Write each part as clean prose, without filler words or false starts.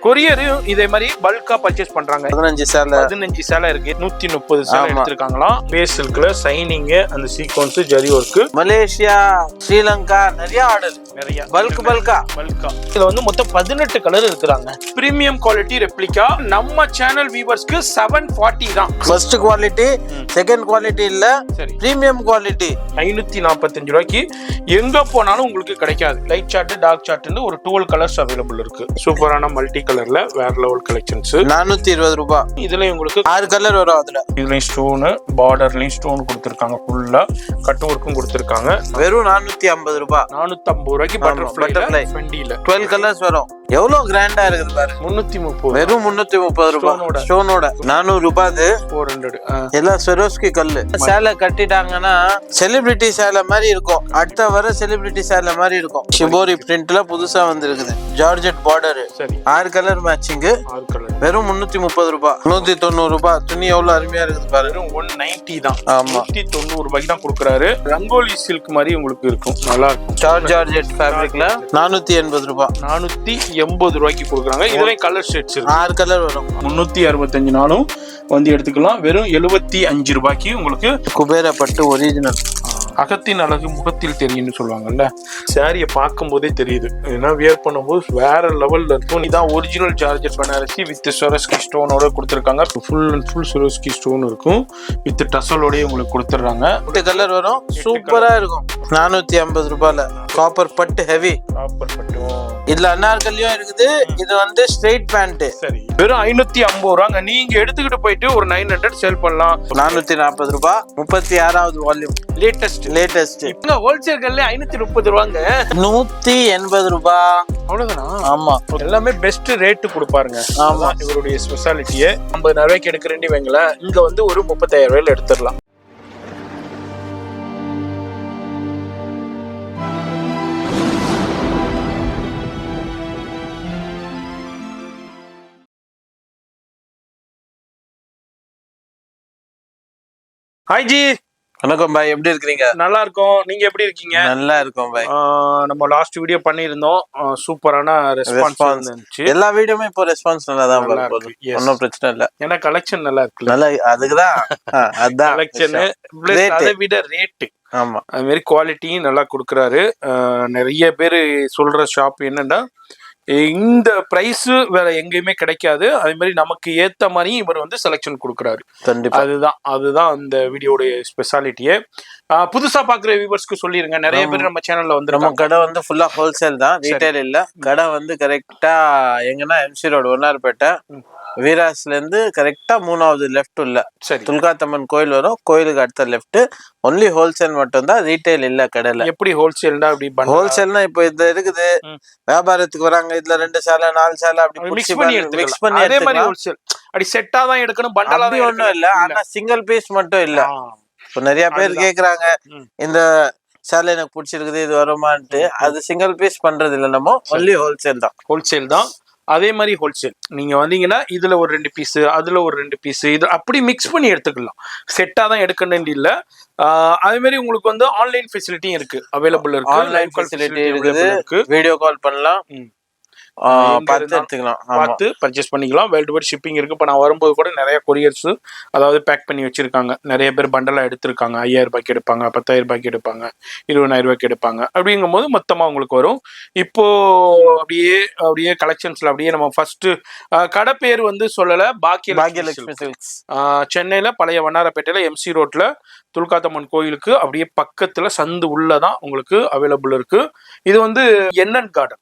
கொரியரும் இதே மாதிரி பல்கா பர்ச்சேஸ் பண்றாங்க. 15 சேலை இருக்கு, 130 சேலை எடுத்திருக்காங்களாம். பேஸ் சில்க்ல சைனிங், அந்த sequence, zari work. Malaysia, Sri Lanka நிறைய ஆர்டர், நிறைய பல்கா. இதுல வந்து மொத்தம் 18 கலர் இருக்குறாங்க. Premium quality replica. நம்ம சேனல் வியூவர்ஸ்க்கு 740 தான். ஃபர்ஸ்ட் குவாலிட்டி, செகண்ட் குவாலிட்டி இல்ல, சரி, பிரீமியம் குவாலிட்டி. 545 ரூபாய்க்கு எங்க போனாலும் உங்களுக்கு கிடைக்காது. லைட் சார்ட், டார்க் சார்ட்னு ஒரு 12 கலர்ஸ் அவைலபிள் இருக்கு. சூப்பரான மல்டி கலர்ல வேற லெவல் கலெக்ஷன்ஸ். 420 ரூபாய். இதுல உங்களுக்கு 6 கலர் வரும். அதுல இதுலயும் ஸ்டோன், பார்டர்லயும் ஸ்டோன் கொடுத்திருக்காங்க. ஃபுல்லா கட் ஒர்க்கும் கொடுத்திருக்காங்க. வெறும் 450 ரூபாய். 450 ரூபாய்க்கு பட்டர்ஃப்ளை வண்டியில 12 கலர்ஸ் வரும். எவ்வளவு கிராண்டா இருக்குது பாரு. 330, வெறும் 330 ரூபாய் ஸ்டோனோட. 400 ரூபாய். 400 எல்லாம் ஸ்வரோஸ்கி கல்லு. சேலை கட்டிட்டாங்கன்னா செலிபிரிட்டி சேலை மாதிரி இருக்கும். அடுத்த வர செலிபிரிட்டி சேலை மாதிரி இருக்கும். ஷிபோரி பிரிண்ட்ல புதுசா வந்திருக்குது. Georgette border. சரி, 6 கலர் மேட்சிங். வெறும் 330 ரூபாய். 190 ரூபாய். துணி எவ்வளவு அருமையா இருக்குது பாரு. வெறும் 190 தான். ஆமா, 190 ரூபாய்க்கு தான் கொடுக்குறாரு. ரங்கோலி சில்க் மாதிரி உங்களுக்கு இருக்கும். நல்லா இருக்கும். ஜார்ஜெட் ஃபேப்ரிக்ல 480 ரூபாய். 480 ரூபாய்க்கு கொடுக்குறாங்க. இதுலயும் கலர் ஷேட்ஸ் இருக்கு. 6 கலர் வரும். 365 நாளும் வந்து எடுத்துக்கலாம். வெறும் 75 ரூபாய்க்கு உங்களுக்கு குபேர பட்டு ஒரிஜினல். அகத்தின் அழகு முகத்தில் தெரியும்னு சொல்லுவாங்கல்ல. சாரியை பார்க்கும் போதே தெரியுது. ஏன்னா வியர் பண்ணும்போது வேற லெவல்ல இருக்கும். இதான் original georgette Banarasi with Swarovski ஸ்டோனோட கொடுத்துருக்காங்க. Full and full Swarovski stone இருக்கும். வித் டசலோடய உங்களுக்கு கொடுத்துட்றாங்க. 8 கலர் வரும். சூப்பரா இருக்கும். 450 ரூபாய்ல காப்பர் பட்டு ஹெவி. காப்பர் பட்டு இதுல அன்னார்கலியும் இருக்குது. இது வந்து ஸ்ட்ரெயிட் பேண்ட். சரி, வெறும் 550 ரூபாங்க. நீங்க எடுத்துக்கிட்டு போயிட்டு ஒரு 900 சேல் பண்ணலாம். 440 ரூபாய். 36வது வால்யூம். லேட்டஸ்ட். இப்ப ஹோல்சேல் கல்ல 530 ரூபாங்க. 180 ரூபாய். அவ்வளவுதானா? ஆமா, எல்லாமே பெஸ்ட் ரேட் கொடுப்பாருங்க. ஆமா, இவருடைய ஸ்பெஷாலிட்டியே. 50,000 ரூபாய்க்கு எடுக்கிறேன்னு வைங்களேன், இங்க வந்து ஒரு 30,000 ரூபாயில எடுத்துடலாம். Hi G. வணக்கம் பாய், எப்படி இருக்கீங்க? நல்லா இருக்கோம். நீங்க எப்படி இருக்கீங்க? நல்லா இருக்கோம் பாய். நம்ம லாஸ்ட் வீடியோ பண்ணியிருந்தோம். சூப்பரான ரெஸ்பான்ஸ் இருந்துச்சு. எல்லா வீடியோமே இப்போ ரெஸ்பான்ஸ் நல்லா தான் வருது. ஒன்றும் பிரச்சனை இல்லை. ஏன்னா கலெக்ஷன் நல்லா இருக்கு. நல்லா, அதுக்குதான் அதான் கலெக்ஷன். அதை விட ரேட்டு, ஆமா, அது மாதிரி குவாலிட்டியும் நல்லா கொடுக்குறாரு. நிறைய பேர் சொல்ற ஷாப் என்னன்னா, இந்த பிரைஸ் வேற எங்கேயுமே கிடைக்காது. அதே மாதிரி நமக்கு ஏத்த மாதிரி இவர் வந்து செலக்ஷன் கொடுக்குறாரு. அதுதான் அந்த வீடியோட ஸ்பெஷாலிட்டியே. புதுசா பாக்குற வியூவர்ஸ்க்கு சொல்லிருங்க. நிறைய பேர் நம்ம சேனல்ல வந்து நம்ம கடை வந்து ஃபுல்லா ஹோல்சேல் தான், ரீட்டைல் இல்ல. கடை வந்து கரெக்டா எங்கன்னா MC ரோடு ஒன்னார்பேட்டை வீராஸ்ல இருந்து கரெக்டா 3வது லெஃப்ட் உள்ள. சரி, துல்காத்தம்மன் கோயில் வரும். கோயிலுக்கு அடுத்த லெஃப்ட். ஒன்லி ஹோல்சேல் மட்டும் தான், ரீட்டைல் இல்ல கடையில. எப்படி ஹோல்சேல்னா? அப்படி ஹோல்சேல்னா இப்போ இது இருக்குது, வியாபாரத்துக்கு வராங்க. இதுல 2 சேலை 4 சேலை அப்படி மிக்ஸ் பண்ணி அதே மாதிரி ஹோல்சேல் அப்படி செட்டா தான் எடுக்கணும். பண்டலா ஒண்ணும் இல்ல. ஆனா சிங்கிள் பீஸ் மட்டும் இல்ல. இப்போ நிறைய பேர் கேக்குறாங்க, இந்த சேலை எனக்கு பிடிச்சிருக்குது, இது வருமான்ட்டு. அது சிங்கிள் பீஸ் பண்றது இல்ல. நம்ம ஒன்லி ஹோல்சேல் தான். அதே மாதிரி ஹோல்சேல் நீங்க வந்தீங்கன்னா இதுல ஒரு 2 பீஸ், அதுல ஒரு 2 பீஸ், இது அப்படி மிக்ஸ் பண்ணி எடுத்துக்கலாம். செட்டா தான் எடுக்கணும் இல்ல. அதே மாதிரி உங்களுக்கு வந்து ஆன்லைன் ஃபெசிலிட்டியும் இருக்கு, அவைலபிள் இருக்கு. ஆன்லைன் ஃபெசிலிட்டி இருக்கு. வீடியோ கால் பண்ணலாம், பார்த்து பர்ச்சேஸ் பண்ணிக்கலாம். வேர்ல்டு வைட் ஷிப்பிங் இருக்கு. இப்போ நான் வரும்போது கூட நிறைய கொரியர்ஸ், அதாவது பேக் பண்ணி வச்சிருக்காங்க. நிறைய பேர் பண்டலா எடுத்திருக்காங்க. 5,000 ரூபாய்க்கு எடுப்பாங்க, 10,000 ரூபாய்க்கு எடுப்பாங்க, 20,000 ரூபாய்க்கு எடுப்பாங்க. அப்படிங்கும் போது மொத்தமா உங்களுக்கு வரும். இப்போ அப்படியே கலெக்ஷன்ஸ்ல அப்படியே நம்ம ஃபர்ஸ்ட் கடை பேர் வந்து சொல்லல, பாக்கியலட்சுமி சில்க்ஸ். சென்னையில பழைய வண்ணாரப்பேட்டையில MC ரோட்ல துல்காத்தம்மன் கோயிலுக்கு அப்படியே பக்கத்துல சந்து உள்ளதான் உங்களுக்கு அவைலபிள் இருக்கு. இது வந்து என்என் கார்டன்,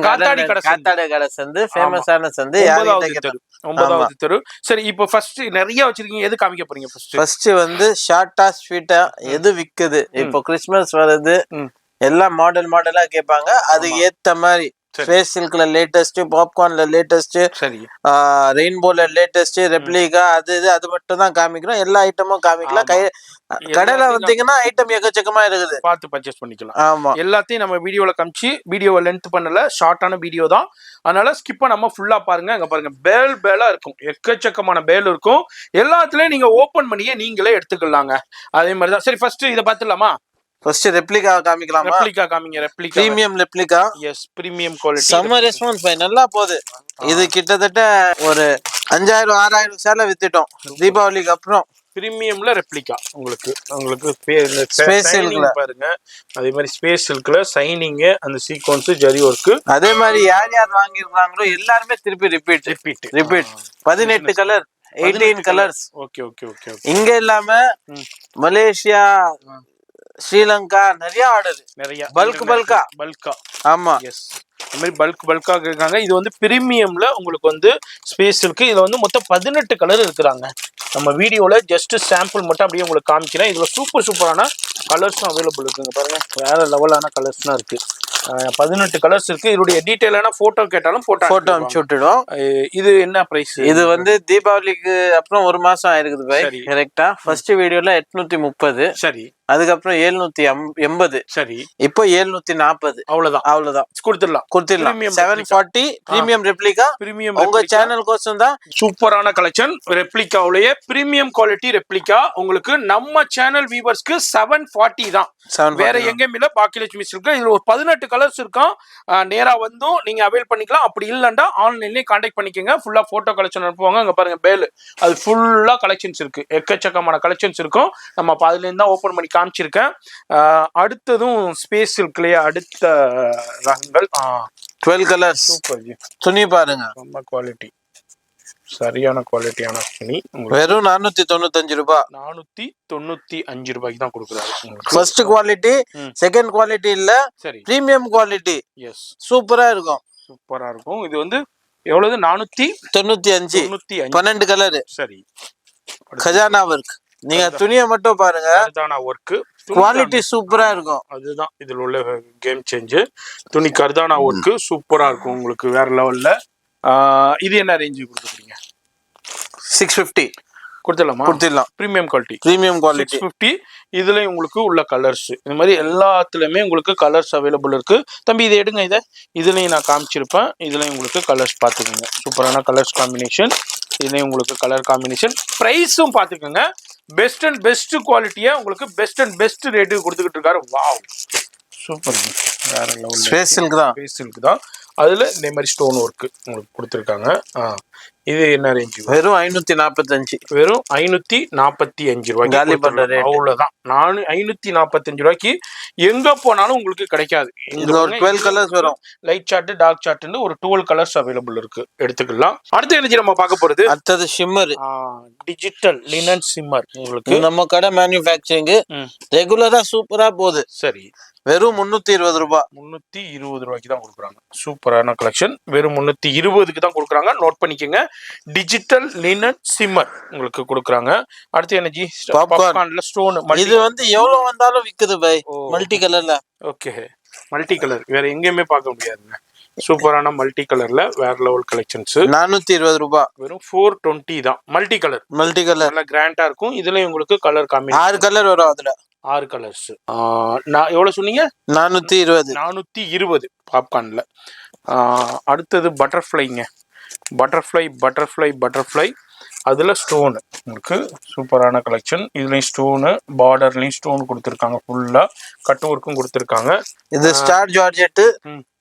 காத்தாடி கடை சந்து, ஃபேமஸான சந்து, 9வது தெரு. சரி, இப்போ ஃபர்ஸ்ட் நிறைய வச்சிருக்கீங்க. எது காமிக்க போறீங்க? ஃபர்ஸ்ட் வந்து ஷார்ட்டா ஸ்வீட்டா எது விக்குது? இப்போ கிறிஸ்மஸ் வருது, எல்லாம் மாடலா கேட்பாங்க. அதுக்கு ஏத்த மாதிரி ஃபேஸ் சில்க்ல லேட்டஸ்ட், பாப்கார்ன்ல லேட்டஸ்ட், ரெயின்போல லேட்டஸ்ட், ரெப்ளிகா, அது மட்டும் தான் காமிக்கிறோம். எல்லா ஐட்டமும் காமிக்கலாம். கடையில வந்தீங்கன்னா ஐட்டம் எக்கச்சக்கமா இருக்குது, பார்த்து பர்ச்சேஸ் பண்ணிக்கலாம். ஆமா, எல்லாத்தையும் நம்ம வீடியோல காமிச்சு, வீடியோவை லென்த் பண்ணல, ஷார்ட்டான வீடியோ தான். அதனால ஸ்கிப் பண்ணாம ஃபுல்லா பாருங்க. அங்க பாருங்க, பேலா இருக்கும், எக்கச்சக்கமான பேல் இருக்கும். எல்லாத்துலயும் நீங்க ஓபன் பண்ணியே நீங்களே எடுத்துக்கலாங்க. அதே மாதிரிதான். சரி, ஃபர்ஸ்ட் இதை பார்த்துடலாமா? ஃபர்ஸ்ட் ரெப்ளிகா காமிக்கலாமா? ரெப்ளிகா காமிங்க. Replica premium replica. Yes, premium quality. Summer response by நல்லா போகுது. இது கிட்டத்தட்ட ஒரு 5000 6000 சேலை வித்துட்டோம் தீபாவளிக்கு அப்புறம். பிரீமியம்ல ரெப்ளிகா உங்களுக்கு ஸ்பேஸ் சில்க்ல பாருங்க. அதே மாதிரி ஸ்பேஸ் சில்க்ல சைனிங், அந்த சீக்வன்ஸ், ஜரி ஒர்க். அதே மாதிரி யார் யார் வாங்கிருக்காங்களோ எல்லாருமே திருப்பி repeat 18 colour 18 colours. Okay okay okay. இங்க இல்லாம மலேசியா, ஸ்ரீலங்கா நிறைய ஆர்டர், நிறைய பல்கா. ஆமா, எஸ். இந்த மாதிரி பல்கா இருக்காங்க. இது வந்து பிரீமியம்ல உங்களுக்கு வந்து ஸ்பேஸ் இருக்கு. இதுல வந்து மொத்தம் 18 கலர் இருக்கிறாங்க. நம்ம வீடியோல ஜஸ்ட் சாம்பிள் மட்டும் அப்படியே உங்களுக்கு காமிக்கிறேன். இதுல சூப்பரான கலர்ஸும் அவைலபிள் இருக்குங்க. பாருங்க, வேற லெவலான கலர்ஸ்லாம் இருக்கு. 18 கலர்ஸ் இருக்கு. இதோடைய டீடைலான போட்டோ கேட்டாலும் போட்டோ அனுப்பிச்சு விட்டுடும். இது என்ன பிரைஸ்? இது வந்து தீபாவளிக்கு அப்புறம் ஒரு மாசம் ஆயிருக்குது பை. கரெக்டா? ஃபர்ஸ்ட் வீடியோல 830. சரி. அதுக்கப்புறம் 780. சரி. இப்போ 740. அவ்வளவுதான் கொடுத்துடலாம். 740 பிரீமியம் ரெப்ளிகா. பிரீமியம் உங்க சேனல் கோசம் தான் சூப்பரான கலெக்ஷன். ரெப்ளிகாவுலயே பிரீமியம் குவாலிட்டி ரெப்ளிகா உங்களுக்கு நம்ம சேனல் வியூவர்ஸ்க்கு 740 தான். வேற எங்கேயும் இல்ல. பாக்கியலட்சுமி சில்க். இதுல ஒரு 18 கலர்ஸ் இருக்கும். நேரா வந்தும் நீங்க அவைல் பண்ணிக்கலாம். அப்படி இல்லைன்னா ஆன்லைன்லயே கான்டாக்ட் பண்ணிக்கோங்க. ஃபுல்லா போட்டோ கலெக்ஷன் அனுப்புவாங்க. அங்க பாருங்க பேல், அது ஃபுல்லா கலெக்ஷன்ஸ் இருக்கு. எக்கச்சக்கமான கலெக்ஷன்ஸ் இருக்கும். நம்ம அதுல இருந்தா ஓபன் பண்ணி காமிச்சிருக்கேன். அடுத்ததும் ஸ்பேஸ் சில்க்லயே அடுத்த ரகங்கள் 12 கலர்ஸ். Super G. துணி பாருங்க, ரொம்ப குவாலிட்டி, சரியான குவாலிட்டியான துணி. வெறும் 495 ரூபாய். 495 ரூபாய்க்கு தான் கொடுக்குறாரு. ஃபர்ஸ்ட் குவாலிட்டி, செகண்ட் குவாலிட்டி இல்ல, சரி, பிரீமியம் குவாலிட்டி. எஸ், சூப்பரா இருக்கும். இது வந்து எவ்வளவு? 495. 12 கலர். சரி. கஜானா ஒர்க். நீங்க துணியை மட்டும் பாருங்க, கர்தானா ஒர்க், குவாலிட்டி சூப்பரா இருக்கும். அதுதான் இதுல உள்ள கேம் சேஞ்ச். துணி கர்தானா ஒர்க் சூப்பரா இருக்கும் உங்களுக்கு, வேற லெவல்ல. இது என்ன ரேஞ்சு கொடுத்துருக்கீங்க? 650 கொடுத்துடலாம். Premium quality 650. இதுல உங்களுக்கு உள்ள கலர்ஸ் இந்த மாதிரி எல்லாத்துலயுமே உங்களுக்கு கலர்ஸ் அவைலபிள் இருக்கு. தம்பி இதை எடுங்க. இதுலயும் நான் காமிச்சிருப்பேன். இதுலயும் உங்களுக்கு கலர்ஸ் பார்த்துக்கோங்க. சூப்பரான கலர்ஸ் காம்பினேஷன். இதுலயும் உங்களுக்கு கலர் காம்பினேஷன். பிரைஸும் பார்த்துக்கோங்க. பெஸ்ட் அண்ட் பெஸ்ட் குவாலிட்டியா உங்களுக்கு பெஸ்ட் அண்ட் பெஸ்ட் ரேட்டுக்கு கொடுத்துக்கிட்டு இருக்காரு. Wow, super. வேற லெவல். ஸ்பேஸ் சில்க் தான். அதுல இந்த மாதிரி ஸ்டோன் ஒர்க் உங்களுக்கு கொடுத்துருக்காங்க. இது என்ன ரேஞ்ச்? வெறும் 545. வெறும் 545 ரூபாய்க்கு. அவ்வளவுதான். 545 ரூபாய்க்கு எங்க போனாலும் உங்களுக்கு கிடைக்காது. 12 கலர்ஸ் வரும். லைட் சார்ட், டார்க் சார்ட்னு ஒரு 12 கலர்ஸ் அவைலபிள் இருக்கு. எடுத்துக்கலாம். அடுத்த எனர்ஜி நம்ம பார்க்க போறது, அடுத்தது ஷிம்மர். Digital linen shimmer. உங்களுக்கு நம்ம கடை மேனுஃபேக்சரிங் ரெகுலரா சூப்பரா போகுது. சரி. வெறும் 320 ரூபாய். 320 ரூபாய்க்கு தான் கொடுக்குறாங்க. சூப்பரான கலெக்ஷன். வெறும் 320க்கு தான் கொடுக்குறாங்க. நோட் பண்ணிக்கோங்க. டிஜிட்டல் லினன் ஷிம்மர் உங்களுக்கு கொடுக்குறாங்க. அடுத்து எனர்ஜி பாப்கார்ன்ல ஸ்டோன். இது வந்து எவ்வளவு வந்தாலும் விக்குது பை. மல்டி கலர்ல. ஓகே, மல்டி கலர் வேற எங்கேயுமே பார்க்க முடியாதுங்க. சூப்பரான மல்டி கலர்ல வேற லெவல் கலெக்ஷன்ஸ். 420 ரூபாய். வெறும் 420 தான். மல்டி கலர் நல்லா கிராண்டா இருக்கும். இதுல உங்களுக்கு கலர் காம்பினேஷன் 6 கலர் வரும். அதுல 6 கலர்ஸ். நான் எவ்வளவு சொன்னீங்க? 420 பாப்கார்ன்ல. அடுத்தது பட்டர்ஃப்ளைங்க. பட்டர்ஃப்ளை அதுல ஸ்டோன் உங்களுக்கு சூப்பரான கலெக்ஷன். இதுலயும் ஸ்டோனு, பார்டர்லயும் ஸ்டோன் கொடுத்துருக்காங்க. ஃபுல்லா கட் ஒர்க்கும் கொடுத்துருக்காங்க. இது ஸ்டார் ஜார்ஜெட்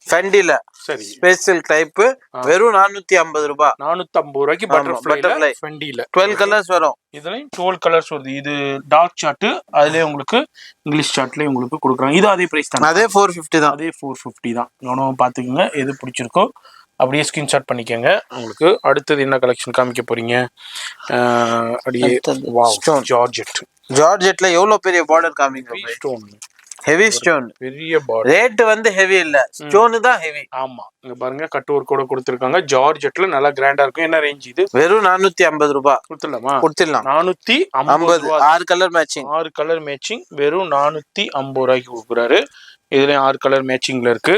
ஃபெண்டில. சரி. Special type. வெறும் 450 ரூபாய். 450 ரூபாய்க்கு பட்டர்ஃப்ளை ஃபெண்டில 12 கலர்ஸ் வரும். இதுலயும் 12 கலர்ஸ் வருது. இது டார்க் சார்ட். அதுலயே உங்களுக்கு இங்கிலீஷ் சார்ட்லயே உங்களுக்கு கொடுக்குறாங்க. இது அதே பிரைஸ் தான். அதே 450 தான். அதே 450 தான். கவனமா பாத்துக்கோங்க. எது பிடிச்சிருக்கோ அப்படியே ஸ்கிரீன்ஷாட் பண்ணிக்கோங்க. உங்களுக்கு அடுத்தது என்ன கலெக்ஷன் காமிக்க போறீங்க? அப்படியே ஜார்ஜெட்ல எவ்வளவு பெரிய பார்டர் காமிங்க. ஸ்டோன், ஹெவி ஸ்டோன், பெரிய பார்டர். ரேட் வந்து ஹெவி இல்ல, ஸ்டோன் தான் ஹெவி. ஆமா, இங்க பாருங்க கட் ஒர்க் கூட கொடுத்திருக்காங்க. ஜார்ஜெட்ல நல்லா கிராண்டா இருக்கும். என்ன ரேஞ்ச் இது? வெறும் 450 ரூபாய். கொடுத்துடலாமா? கொடுத்துடலாம். 450. 6 கலர் மேட்சிங். 6 colour matching. வெறும் 450 ரூபாய்க்கு கொடுக்குறாரு. இதுலயும் 6 கலர் மேட்சிங்ல இருக்கு.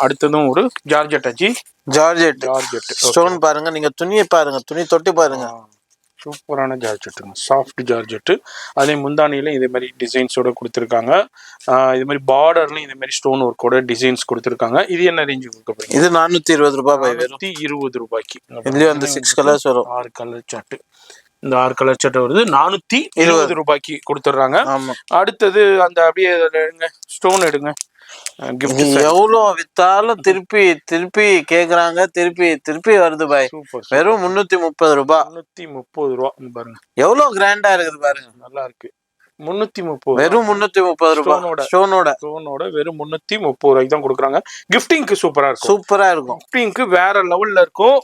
அடுத்ததும் ஒரு ஜார்ஜெட். ஸ்டோன் பாருங்க. நீங்க துணியை பாருங்க, துணி தொட்டி பாருங்க. சூப்பரான ஜார்ஜெட்டுங்க, சாஃப்ட் ஜார்ஜெட்டு. அதே முந்தானியில இதே மாதிரி டிசைன்ஸோட கொடுத்துருக்காங்க. இது மாதிரி பார்டர்லயும் இதே மாதிரி ஸ்டோன் ஒர்க்கோட டிசைன்ஸ் கொடுத்துருக்காங்க. இது என்ன ரேஞ்சு கொடுக்க? இது 420 ரூபாய். 420 ரூபாய்க்கு. இதுலயும் அந்த 6 கலர்ஸ் வரும். 6 கலர் சார்ட். இந்த 6 கலர் சட்டை வருது 420 ரூபாய்க்கு கொடுத்துட்றாங்க. அடுத்தது அந்த அப்படியே எடுங்க, ஸ்டோன் எடுங்க. இது எவ்வளவு வித்தாலும் திருப்பி திருப்பி கேக்குறாங்க, திருப்பி திருப்பி வருது பாய். வெறும் 330 ரூபாய். 330 ரூபா பாருங்க, எவ்வளவு கிராண்டா இருக்குது பாருங்க. நல்லா இருக்கு. 330, வெறும் 330 ரூபாய் ஸ்டோனோட வெறும் 330 ரூபாய்க்கு தான் கொடுக்குறாங்க. கிஃப்டிங்க்கு சூப்பரா இருக்கும். கிஃப்டிங்க்கு வேற லெவல்ல இருக்கும்.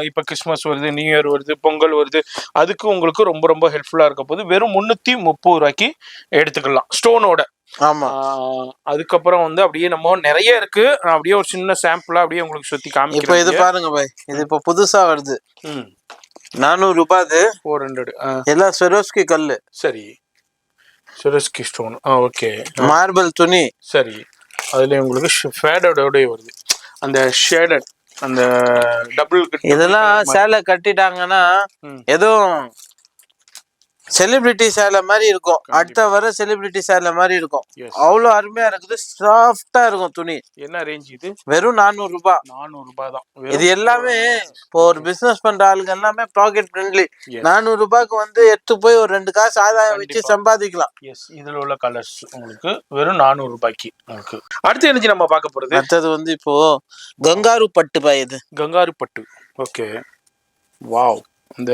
இப்ப கிறிஸ்மஸ் வருது, நியூ இயர் வருது, பொங்கல் வருது, அதுக்கு உங்களுக்கு ரொம்ப ரொம்ப ஹெல்ப்ஃபுல்லா இருக்க போது. வெறும் 330 ரூபாய்க்கு எடுத்துக்கலாம் ஸ்டோனோட. ஆமா. அதுக்கப்புறம் வந்து அப்படியே நம்ம நிறைய இருக்கு. நான் அப்படியே ஒரு சின்ன சாம்பிளா அப்படியே உங்களுக்கு சுத்தி காமிக்கிறேன். இப்போ இது பாருங்க பாய், இது இப்போ புதுசா வருது. 400 ரூபாய். 400 எல்லாம் ஸ்வரோஸ்கி கல்லு. சரி, ஸ்வரோஸ்கி ஸ்டோன். ஓகே. மார்பிள் துணி. சரி, அதுல உங்களுக்கு ஃபேடோட வருது, அந்த ஷேடட், அந்த டபுள். இதெல்லாம் சேலை கட்டிட்டாங்கன்னா எதுவும் செலிபிரிட்டி சேலை மாதிரி இருக்கும். அடுத்த வர செலிபிரிட்டி சேலை மாதிரி இருக்கும். அவ்வளவு அருமையா இருக்குது. சாஃப்டா இருக்கும் துணி. என்ன ரேஞ்ச் இது? வெறும் 400 ரூபாய். 400 ரூபாய் தான். இது எல்லாமே இப்போ ஒரு பிசினஸ் பண்ற ஆளுங்க எல்லாமே பாக்கெட் ஃப்ரெண்ட்லி. 400 ரூபாய்க்கு வந்து எடுத்து போய் ஒரு 2 காசு ஆதாயம் வச்சு சம்பாதிக்கலாம். இதுல உள்ள கலர்ஸ் உங்களுக்கு வெறும் 400 ரூபாய்க்கு. அடுத்து என்ன நம்ம பார்க்க போறது? அடுத்தது வந்து இப்போ கங்காரு பட்டு பாய். இது கங்காரு பட்டு. Okay, wow. இந்த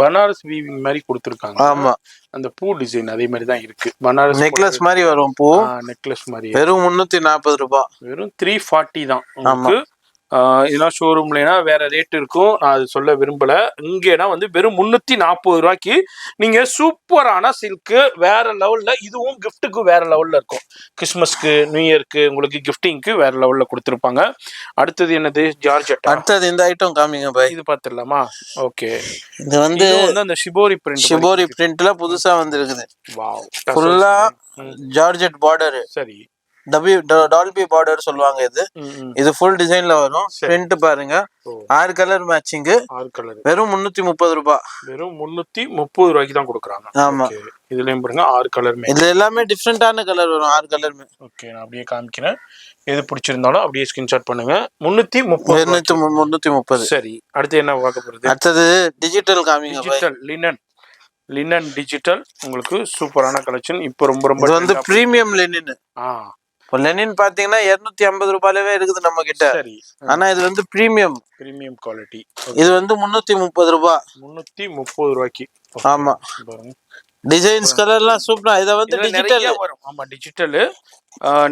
பனாரஸ் வீவிங் மாதிரி கொடுத்துருக்காங்க. ஆமா, அந்த பூ டிசைன் அதே மாதிரி தான் இருக்கு. பனாரஸ் நெக்லஸ் மாதிரி வரும் பூ. நெக்லஸ் மாதிரி. வெறும் 340 ரூபாய். வெறும் 340 தான் உங்களுக்கு. இதெல்லாம் ஷோரூம்லனா வேற ரேட் இருக்கும், நான் அது சொல்ல விரும்பல. இங்கேனா வந்து வெறும் 340 ரூபாய்க்கு நீங்க சூப்பரான சில்க்கு வேற லெவல்ல. இதுவும் கிஃப்ட்டுக்கு வேற லெவல்ல இருக்கும். கிறிஸ்மஸ்க்கு, நியூ இயர்க்கு உங்களுக்கு கிஃப்டிங்க்கு வேற லெவல்ல கொடுத்துருப்பாங்க. அடுத்தது என்னது? ஜார்ஜெட். அடுத்தது இந்த ஐட்டம் காமிங்க பாய். இது பாத்துடலாமா? ஓகே, இது வந்து அந்த ஷிபோரி பிரிண்ட்ல புதுசா வந்திருக்குது. வாவ், ஃபுல்லா ஜார்ஜெட் பார்டர். சரி, டால்பி பார்டர் சொல்லுவாங்க. இது ஃபுல் டிசைன்ல வரும். பிரிண்ட் பாருங்க, 6 கலர் மேட்சிங். 6 கலர். வெறும் 330 ரூபாய். வெறும் 330 ரூபாய்க்கு தான் கொடுக்குறாங்க. ஆமா, இதுலயும் பாருங்க 6 கலர். இதுல எல்லாமே டிஃபரெண்டான கலர் வரும். 6 கலருமே. ஓகே, நான் அப்படியே காமிக்கிறேன். எது பிடிச்சிருந்தாலும் அப்படியே ஸ்கிரீன்ஷாட் பண்ணுங்க. 330. சரி, அடுத்து என்ன பார்க்க போறது? அடுத்தது டிஜிட்டல் காமிங்க. டிஜிட்டல் லினன் டிஜிட்டல் உங்களுக்கு சூப்பரான கலெக்ஷன். இப்போ ரொம்ப ரொம்ப இது வந்து பிரீமியம் லினன். இப்போ லெனின் பாத்தீங்கன்னா 250 ரூபாயிலவே இருக்குது நம்ம கிட்ட. ஆனா இது வந்து பிரீமியம் குவாலிட்டி. இது வந்து 330 ரூபாய். 330 ரூபாய்க்கு. ஆமா, டிசைன்ஸ் கலர்லாம் சூப்பரா. இத வந்து டிஜிட்டல் வரும். ஆமா, டிஜிட்டல்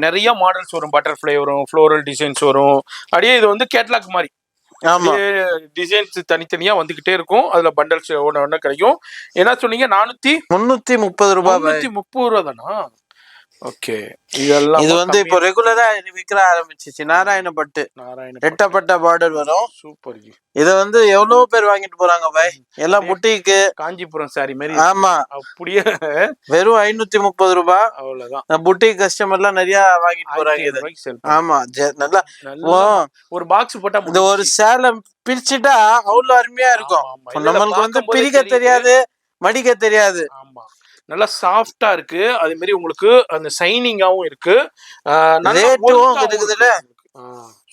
நிறைய மாடல்ஸ் வரும். பட்டர்ஃப்ளை வரும், ஃப்ளோரல் டிசைன்ஸ் வரும். அப்படியே இது வந்து கேட்லாக் மாதிரி. ஆமா, டிசைன்ஸ் தனித்தனியா வந்துகிட்டே இருக்கும். அதுல பண்டல்ஸ் ஒண்ணு கிடைக்கும். என்ன சொன்னீங்க? 330 ரூபாய். 330 ரூபா தானா? ஓகே, இதெல்லாம் இது வந்து இப்போ ரெகுலரா விற்க ஆரம்பிச்சிச்சு. நாராயணப்பட்டு ரெட்டப்பட்ட பார்டர் வரும். சூப்பர். இத வந்து எவ்வளவு பேர் வாங்கிட்டு போறாங்க பாய். எல்லாம் புட்டிக்கு காஞ்சிபுரம் சாரி மாதிரி. ஆமா, அப்படியே. வெறும் 530 ரூபாய். அவ்வளவுதான். புட்டிக் கஸ்டமர் எல்லாம் நிறைய வாங்கிட்டு போறாங்க. ஆமா, நல்லா ஒரு பாக்ஸ் போட்டா இந்த ஒரு சேலை பிரிச்சுட்டா அவ்வளவு அருமையா இருக்கும். நம்மளுக்கு வந்து பிரிக்க தெரியாது, மடிக்க தெரியாது. ஆமா, நல்லா சாஃப்டா இருக்கு. அதே மாதிரி உங்களுக்கு அந்த சைனிங்காவும் இருக்கு.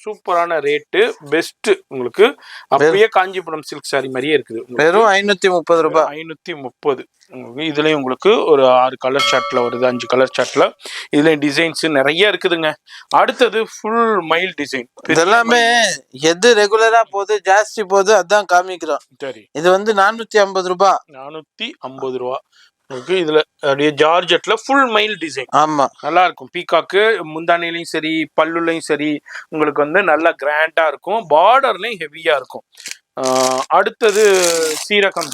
சூப்பரான ரேட்டு, பெஸ்ட் உங்களுக்கு. அப்படியே காஞ்சிபுரம் சில்க் சாரி மாதிரியே இருக்குது. வெறும் 530 ரூபாய். 530. இதுலயும் உங்களுக்கு ஒரு 6 கலர் சார்ட்ல வருது, 5 கலர் சார்ட்ல. இதுல டிசைன்ஸ் நிறைய இருக்குதுங்க. அடுத்தது ஃபுல் மைல் டிசைன். இதெல்லாமே எது ரெகுலரா போகுது, ஜாஸ்தி போகுது, அதான் காமிக்கிறோம். சரி, இது வந்து 450 ரூபாய். 450 ரூபாய். ஓகே, இதுல அப்படியே ஜார்ஜெட்ல ஃபுல் மைல் டிசைன். ஆமா, நல்லா இருக்கும். பீகாக்கு முந்தானிலையும் சரி, பல்லுலையும் சரி, உங்களுக்கு வந்து நல்லா கிராண்டா இருக்கும். பார்டர்லயும் ஹெவியா இருக்கும். அடுத்தது சீரகம்.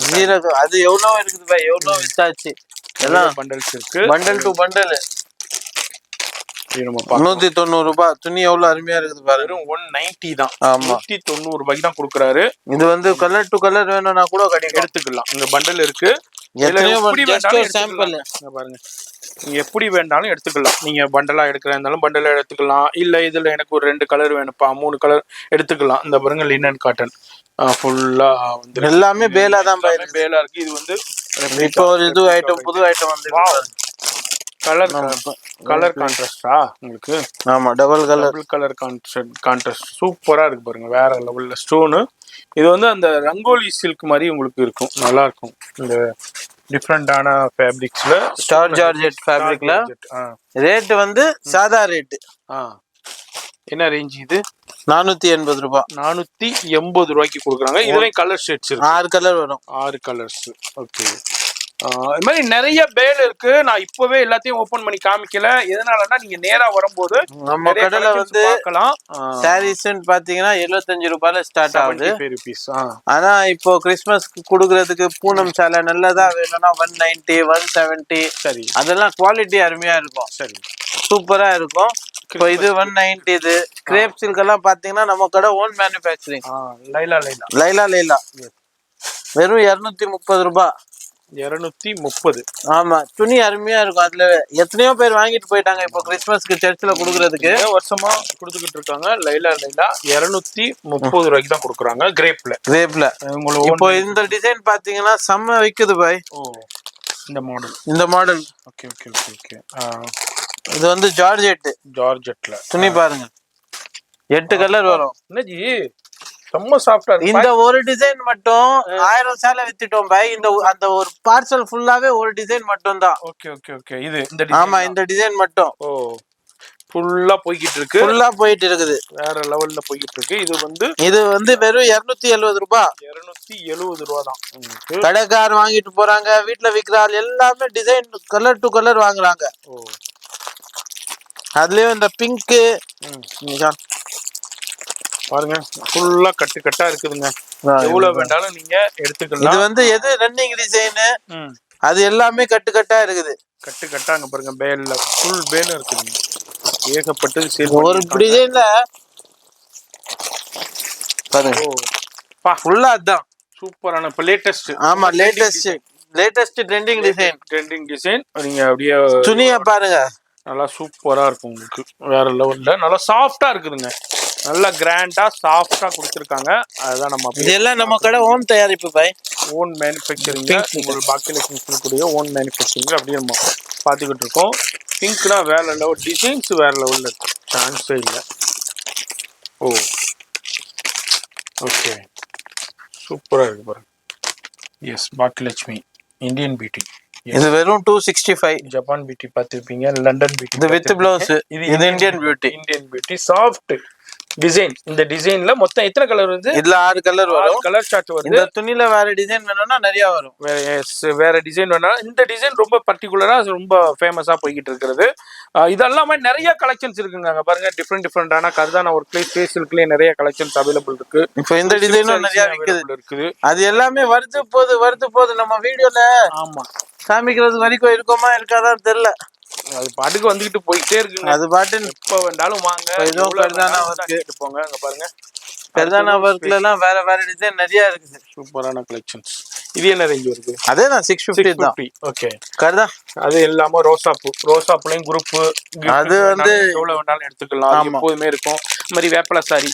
அது எவ்வளவு இருக்குது பாய், எவ்வளவு வித்தாச்சு. எல்லாம் பண்டல்ஸ் இருக்கு. பண்டல் டு பண்டல் 190 ரூபாய். துணி எவ்வளவு அருமையா இருக்குது பாருங்க. 190 தான். 190 ரூபாய்க்கு தான் கொடுக்குறாரு. இது வந்து கலர் டு கலர் வேணும்னா கூட எடுத்துக்கலாம். இந்த பண்டல் இருக்கு. சாம்பிள் பாருங்க, நீங்க எப்படி வேண்டாலும் எடுத்துக்கலாம். நீங்க பண்டலா எடுக்கிறதா இருந்தாலும் பண்டலா எடுத்துக்கலாம். இல்ல இதுல எனக்கு ஒரு 2 கலர் வேணும்ப்பா, 3 கலர் எடுத்துக்கலாம். இந்த பாருங்க லினன் காட்டன் ஃபுல்லா வந்து எல்லாமே பேலா தான். பேலா இருக்கு. இது வந்து இப்போ ஒரு இது ஐட்டம், புது ஐட்டம் வந்து கலர் கலர் கான்ட்ராஸ்டா உங்களுக்கு? ஆமா, டபுள் கலர் கான்ட்ராஸ்ட் சூப்பரா இருக்கு பாருங்க, வேற லெவல்ல ஸ்டோனு. இது வந்து அந்த ரங்கோலி சில்க் மாதிரி உங்களுக்கு இருக்கும், நல்லா இருக்கும். இந்த டிஃப்ரெண்டான ஃபேப்ரிக்ஸ்ல ஸ்டார் ஜார்ஜெட் ஃபேப்ரிக்ல ரேட் வந்து சாதா ரேட். என்ன ரேஞ்ச் இது? 480 ரூபாய். 480 ரூபாய்க்கு கொடுக்குறாங்க. இதுலயும் கலர் ஷேட்ஸ் இருக்கு, 6 கலர் வரும். 6 கலர்ஸ். ஓகே. இது மாதிரி நிறைய பேல் இருக்கு. நான் இப்பவே எல்லாத்தையும் ஓபன் பண்ணி காமிக்கல. எதனாலன்னா நீங்க நேரா வரும்போது நம்ம கடையில வந்து பார்க்கலாம். சாரீஸ் பாத்தீங்கன்னா 75 ரூபாயில ஸ்டார்ட் ஆகுது. rupees. ஆனா இப்போ கிறிஸ்மஸ்க்கு கொடுக்கறதுக்கு பூனம் சேலை நல்லதா வேணும்னா 190, 170. சரி, அதெல்லாம் குவாலிட்டி அருமையா இருக்கும். சரி, சூப்பரா இருக்கும். இப்போ இது 190. இது கிரேப் சில்க் எல்லாம் பாத்தீங்கன்னா நம்ம கடை ஓன் மேனுஃபேக்சரிங். லைலா வெறும் 230 ரூபாய். 230. ஆமா, துணி அருமையா இருக்கும். அதுல எத்தனையோ பேர் வாங்கிட்டு போயிட்டாங்க இப்போ கிறிஸ்மஸ்க்கு சர்ச்சில் கொடுக்கறதுக்கு. வருஷமா கொடுத்துக்கிட்டு இருக்காங்க. லைலா 230 ரூபாய்க்கு தான் கொடுக்குறாங்க. கிரேப்ல இப்போ இந்த டிசைன் பாத்தீங்கன்னா செம்ம விக்குது பாய். இந்த மாடல் ஓகே. இது வந்து ஜார்ஜெட்ல துணி பாருங்க, 8 கலர் வரும். என்னஜி ரொம்ப சாஃப்டா இருக்கு. இந்த ஒரு டிசைன் மட்டும் 1000 சேலை வித்துட்டோம் பாய். அந்த ஒரு பார்சல் ஃபுல்லாவே ஒரு டிசைன் மட்டும் தான். ஓகே. இது ஆமா, இந்த டிசைன் மட்டும் ஃபுல்லா போய்கிட்டு இருக்குது. வேற லெவல்ல போய்கிட்டு இருக்கு. இது வந்து வெறும் 270 ரூபாய். 270 ரூபா தான். கடைக்கார் வாங்கிட்டு போறாங்க, வீட்டுல விக்கிறாள் எல்லாமே டிசைன் கலர் டு கலர் வாங்குறாங்க. அதுலயும் இந்த பிங்க் பாருங்க, ஃபுல்லா கட்டா இருக்குதுங்க. எவ்வளவு வேண்டாலும் நீங்க எடுத்துக்கலாம். இது வந்து எது ரன்னிங் டிசைன், அது எல்லாமே கட்டா இருக்குது. கட்டா அங்க பாருங்க, பேல்ல ஃபுல் பேலும் இருக்குதுங்க. ஏகப்பட்டது சேல். ஒரு டிசைன்ல பாருங்க, ஃபுல்லா அதான் சூப்பரான. இப்ப லேட்டஸ்ட். ஆமா, லேட்டஸ்ட் ட்ரெண்டிங் டிசைன். நீங்க அப்படியே துணியை பாருங்க, நல்லா சூப்பரா இருக்கும் உங்களுக்கு. வேற லெவல்ல நல்லா சாஃப்டா இருக்குதுங்க. நல்லா கிராண்டா சாஃப்டா கொடுத்துருக்காங்க. அதுதான் இதெல்லாம் நம்ம கடை ஓன் தயாரிப்பு பாய். Own manufacturing. உங்களுக்கு பாக்கியலட்சுமி சில்குடைய ஓன் மேனுஃபேக்சரிங் அப்படியே நம்ம பார்த்துக்கிட்டு இருக்கோம். பிங்க்னா வேற லெவல், டிசைன்ஸ் வேற லெவல்ல இருக்கு, சான்ஸே இல்லை. ஓகே, சூப்பரா இருக்கு பாருங்க. Yes, Bhagyalakshmi Indian beauty. இது வெறும் 265. ஜப்பான் பியூட்டி பார்த்திருப்பீங்க, லண்டன் பியூட்டி. இது வித் பிளவுஸ். இது இந்தியன் பியூட்டி சாஃப்ட் டிசைன். இந்த டிசைன்ல மொத்தம் எத்தனை கலர் வருது? இதுல 6 கலர் வரும். கலர் சார்ட் வருது. இந்த துணியில வேற டிசைன் வேணும்னா நிறைய வரும். வேற டிசைன் வேணா. இந்த டிசைன் ரொம்ப பர்டிகுலரா ரொம்ப ஃபேமஸா போய்கிட்டு இருக்கிறது. இதெல்லாமே நிறைய கலெக்ஷன்ஸ் இருக்குங்க. பாருங்க, டிஃப்ரெண்டான கர்தானா ஒர்க்ல, ஃபேஷியல்க்குலயே நிறைய கலெக்ஷன்ஸ் அவைலபிள் இருக்கு. இப்போ இந்த டிசைனும் நிறைய இருக்குது. அது எல்லாமே வருது போது நம்ம வீடியோல காமிக்கிறது வரைக்கும் இருக்குமா இருக்காதான் தெரியல. அது பாட்டுக்கு வந்துகிட்டு போயிட்டே இருக்குங்க. அது பாட்டு எப்ப வேண்டாலும் வாங்க. போங்க. அங்க பாருங்க, கர்தானா ஒர்க்ல எல்லாம் வேற டிசைன் நிறைய இருக்குது. சூப்பரான கலெக்ஷன்ஸ். இது என்ன ரேஞ்ச் வருது? அதேதான் 650 தான். ஓகே. கர்தா அது இல்லாம ரோசாப்புலயும் குரூப், அது வந்து எவ்வளவு வேணாலும் எடுத்துக்கலாம். எப்போதுமே இருக்கும். அது மாதிரி வேப்பல சாரி,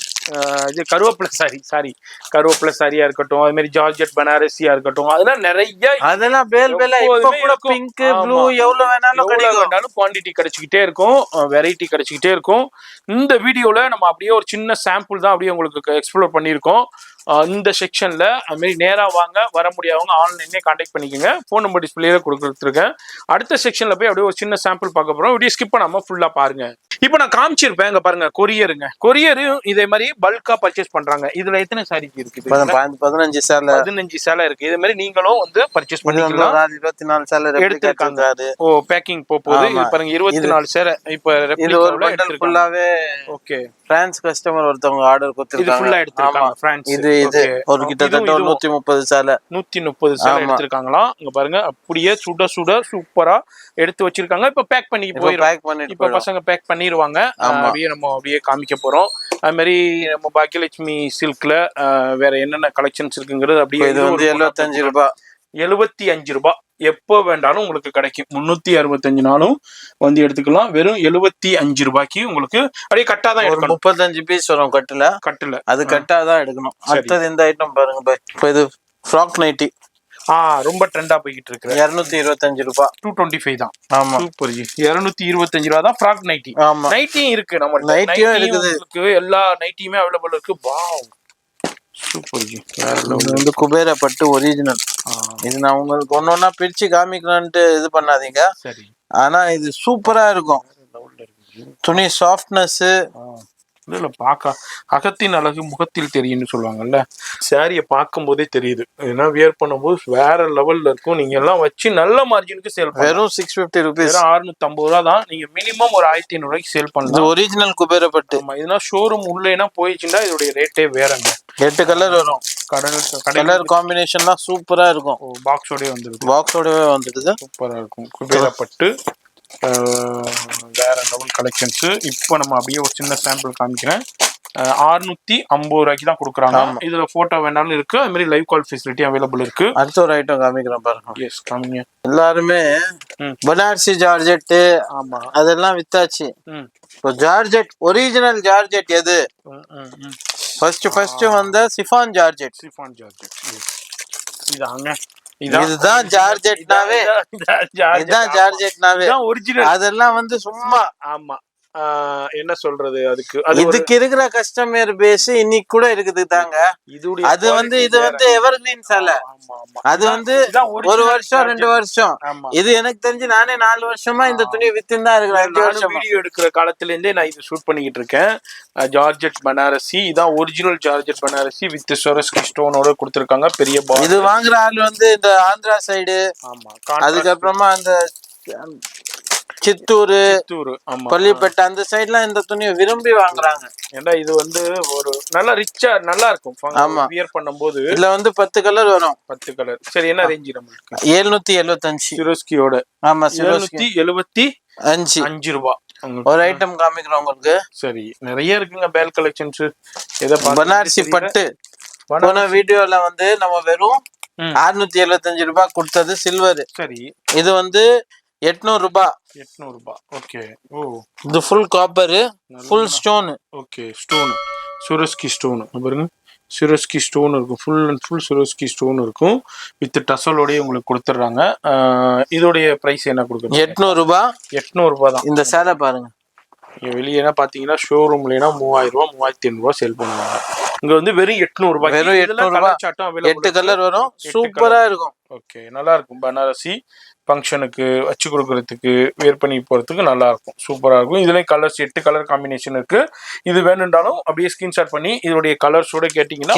இது கருவேப்பிலை சாரியா இருக்கட்டும், அது மாதிரி ஜார்ஜெட் பனாரசியா இருக்கட்டும், அதெல்லாம் நிறைய. அதெல்லாம் பேலா இப்ப கூட பிங்க் ப்ளூ எவ்வளவு வேணாலும் குவாண்டிட்டி கிடைச்சிக்கிட்டே இருக்கும், வெரைட்டி கிடைச்சிக்கிட்டே இருக்கும். இந்த வீடியோல நம்ம அப்படியே ஒரு சின்ன சாம்பிள் தான் அப்படியே உங்களுக்கு எக்ஸ்ப்ளோர் பண்ணியிருக்கோம். இந்த செக்ஷன்ல அது மாதிரி நேரா வாங்க, வர முடியாதவங்க ஆன்லைன்லேயே கான்டாக்ட் பண்ணிக்கோங்க. ஃபோன் நம்பர் டிஸ்பிளேல கொடுத்துருக்கேன். அடுத்த செக்ஷன்ல போய் அப்படியே ஒரு சின்ன சாம்பிள் பார்க்க போறோம். வீடியோ ஸ்கிப் பண்ணாம ஃபுல்லா பாருங்க. இப்போ நான் காமிச்சிருப்பேன், இங்க பாருங்க, கொரியரும் இதே மாதிரி பல்கா பர்ச்சேஸ் பண்றாங்க. இதுல எத்தனை சாரி இருக்குது? 15 சேலை இருக்கு. இதே மாதிரி நீங்களும் வந்து பர்ச்சேஸ் பண்ணிக்கலாம். 24 சேலை எடுத்துருக்காங்க. பேக்கிங் போகுது. இது பாருங்க, 24 சேலை. இப்போ ஃபுல்லாவே ஓகே. பிரான்ஸ் கஸ்டமர் ஒருத்தவங்க ஆர்டர் கொடுத்திருக்காங்க. இது ஃபுல்லா எடுத்துருக்காங்க. பிரான்ஸ் இது ஒரு கிட்டத்தட்ட 130 சேலை 130 சேலை எடுத்துருக்காங்களாம். இங்க பாருங்க, அப்படியே சுட சூப்பரா எடுத்து வச்சிருக்காங்க. இப்ப பேக் பண்ணி போயிடும். இப்ப பசங்க பேக் பண்ணிடுவாங்க. அப்படியே காமிக்க போறோம். அது மாதிரி நம்ம பாக்கியலட்சுமி சில்க்ல வேற என்னென்ன கலெக்ஷன்ஸ் இருக்குங்கிறது அப்படியே. இது வந்து 75 ரூபாய். 75 ரூபாய். எப்போ வேண்டாலும் உங்களுக்கு கிடைக்கும். 365 நாளும் வந்து எடுத்துக்கலாம். வெறும் 75 ரூபாய்க்கு உங்களுக்கு அப்படியே கட்டாதான் எடுக்கணும். 35 பீஸ் வரும் கட்டுல. அது கட்டாதான் எடுக்கணும். அடுத்தது இந்த ஐட்டம் பாருங்க. இப்போ இது ஃப்ராக் நைட்டி. ரொம்ப ட்ரெண்டா போய்கிட்டு இருக்கு. 225 ரூபாய், 225 தான். ஆமா சூப்பர் ஜி. 225 ரூபா தான் ஃப்ராக் நைட்டி. ஆமா நைட்டியும் இருக்கு நம்ம நைட்டியும் இருக்குது. எல்லா நைட்டியுமே அவைலபிள் இருக்கு. Wow super G. இது வந்து குபேர பட்டு ஒரிஜினல். இது நான் உங்களுக்கு ஒன்னொன்னா பிரிச்சு காமிக்கலான்ட்டு இது பண்ணாதீங்க. சரி. ஆனா இது சூப்பரா இருக்கும். துணி சாஃப்ட்னஸ் இல்ல பார்க்க அகத்தின் அழகு முகத்தில் தெரியும்னு சொல்லுவாங்கல்ல. சாரியை பார்க்கும் போதே தெரியுது. ஏன்னா வியர் பண்ணும்போது வேற லெவல்ல இருக்கும். நீங்க எல்லாம் வச்சு நல்ல மார்ஜினுக்கு சேல் பண்ணலாம். வெறும் 650 rupees, 650 ரூபா தான். நீங்க மினிமம் ஒரு 1500 ரூபாய்க்கு சேல் பண்ணலாம். ஒரிஜினல் குபேர பட்டு. இதெல்லாம் ஷோரூம் உள்ளேனா போயிடுச்சுன்னா இதோடைய ரேட்டே வேறங்க. 8 கலர் வரும். கலர் காம்பினேஷன் தான் சூப்பரா இருக்கும். பாக்ஸோடய வந்துருக்கு. பாக்ஸோடவே வந்துடுது. சூப்பரா இருக்கும் குபேர பட்டு. வேற லெவல் கலெக்ஷன்ஸ். இப்போ நம்ம அப்படியே ஒரு சின்ன சாம்பிள் காமிக்கிறேன். 650 ரூபாய்க்கு தான் கொடுக்குறாங்க. இதுல போட்டோ வேணாலும் இருக்கு. அது மாதிரி லைவ் கால் ஃபெசிலிட்டி அவைலபிள் இருக்கு. அடுத்த ஒரு ஐட்டம் காமிக்கிறேன் பாருங்க. எஸ் காமிங்க. எல்லாருமே பனாரசி ஜார்ஜெட், ஆமா அதெல்லாம் வித்தாச்சு. இப்போ ஜார்ஜெட் ஒரிஜினல் ஜார்ஜெட் எது? ஃபர்ஸ்ட் வந்த சிஃபான் ஜார்ஜெட். இதாங்க. இதுதான் ஜார்ஜெட்னாவே. இதுதான் ஜார்ஜெட்னாவே ஒரிஜினல். அதெல்லாம் வந்து சும்மா. ஆமா என்ன சொல்றது, இதுக்கு இருக்கிற கஸ்டமர் பேஸ் இன்னைக்கு கூட இருக்குது தாங்க. அது வந்து இது வந்து எவர்கிரீன் சேலை. அது வந்து 1 வருஷம் 2 வருஷம். இது எனக்கு தெரிஞ்சு நானே 4 வருஷமா இந்த துணியை வித்துன்னு தான் இருக்கிறேன். வீடியோ எடுக்கிற காலத்துல இருந்தே நான் இது ஷூட் பண்ணிக்கிட்டு இருக்கேன். ஜார்ஜெட் பனாரசி. இதான் ஒரிஜினல் ஜார்ஜெட் பனாரசி வித் சொரஸ்கி ஸ்டோனோட கொடுத்துருக்காங்க. பெரிய இது வாங்குற ஆள் வந்து இந்த ஆந்திரா சைடு, அதுக்கப்புறமா அந்த சித்தூர், கொல்லிப்பேட்டை அந்த சைட்லாம் இந்த துணியை விரும்பி வாங்குறாங்க. ஏன்னா இது வந்து ஒரு நல்ல ரிச்சா நல்லா இருக்கும். ஆமா வியர் பண்ணும்போது. இதுல வந்து 10 கலர் வரும். 10 கலர். சரி என்ன ரேஞ்ச் நம்மளுக்கு? 775 சிரோஸ்கியோட. ஆமா 775 ரூபாய். ஒரு ஐட்டம் காமிக்கிறோம் உங்களுக்கு. சரி நிறைய இருக்குங்க பேல் கலெக்ஷன்ஸ். பனாரசி பட்டு போன வீடியோல வந்து நம்ம வெறும் 675 ரூபாய் கொடுத்தது சில்வர். சரி இது வந்து 800 ரூபாய். 800 ரூபாய். ஓகே. ஓ இது full copper, full stone. Okay stone, Swarovski stone பாருங்க. சுரோஸ்கி ஸ்டோன் இருக்கும். Full and full Swarovski stone இருக்கும். வித் டசலோடய உங்களுக்கு கொடுத்துட்றாங்க. இதோடைய பிரைஸ் என்ன கொடுக்குறது? 800 ரூபாய். 800 ரூபாய் தான். இந்த சேலை பாருங்க. வெளியேனா பாத்தீங்கன்னா ஷோரூம்லனா 3000 ரூபாய் 3500 ரூபாய் சேல் பண்ணுவாங்க. இங்க வந்து வெறும் 800 ரூபாய். வெறும் 800 ரூபாய். 8 கலர் வரும். சூப்பரா இருக்கும். ஓகே நல்லா இருக்கும். பனாரசி ஃபங்க்ஷனுக்கு வச்சு கொடுக்கறதுக்கு வியர் பண்ணி போறதுக்கு நல்லா இருக்கும். சூப்பரா இருக்கும். இதுலயும் கலர்ஸ் 8 கலர் காம்பினேஷன் இருக்கு. இது வேணும்னாலும் அப்படியே ஸ்கிரீன்ஷாட் பண்ணி இதோடைய கலர்ஸோட கேட்டீங்கன்னா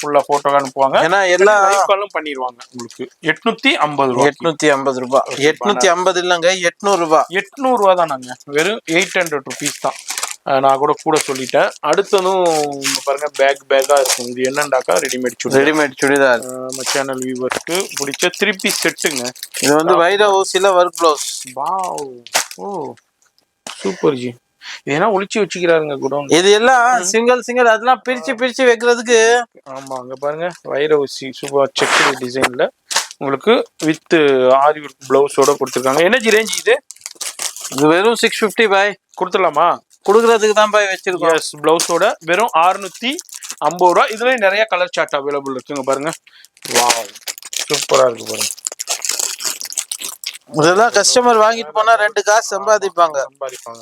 ஃபுல்லா போட்டோ அனுப்புவாங்க. ஏன்னா எல்லா லைவ் காலும் பண்ணிடுவாங்க உங்களுக்கு. 850 ரூபாய். 850 ரூபாய். 850 இல்லங்க 800 ரூபாய். 800 ரூபாய் தான். நாங்க வெறும் 800 rupees தான். நான் கூட சொல்லிட்டேன். அடுத்ததும் பாருங்க பேக்கா இருக்கும். இது என்னண்டாக்கா ரெடிமேட் சுடிதார். நம்ம சேனல் வியூவர்ஸ்க்கு பிடிச்ச 3 பீஸ் செட்டுங்க. இது வந்து வைர ஊசில work blouse. Wow oh super ji. இதெல்லாம் ஒளிச்சு வச்சுக்கிறாருங்க குடோன். இது எல்லாம் சிங்கிள் அதெல்லாம் பிரிச்சு வைக்கிறதுக்கு. ஆமா அங்க பாருங்க வைர ஊசி சூப்பர் செக் டிசைன்ல உங்களுக்கு வித் ஆரி ஒர்க் பிளவுஸோட கொடுத்துருக்காங்க. எனர்ஜி ரேஞ்ச் இது வெறும் 650 பாய். கொடுத்துடலாமா? கொடுக்கறதுக்கு தான் பாய் வச்சிருக்கோம். எஸ் பிளவுஸோட வெறும் 650 ரூபாய். இதுல நிறைய கலர் சார்ட் அவைலபிள் இருக்குங்க பாருங்க. வாவ் சூப்பரா இருக்கு பாருங்க. இதெல்லாம் கஸ்டமர் வாங்கிட்டு போனா 2 காசு சம்பாதிப்பாங்க.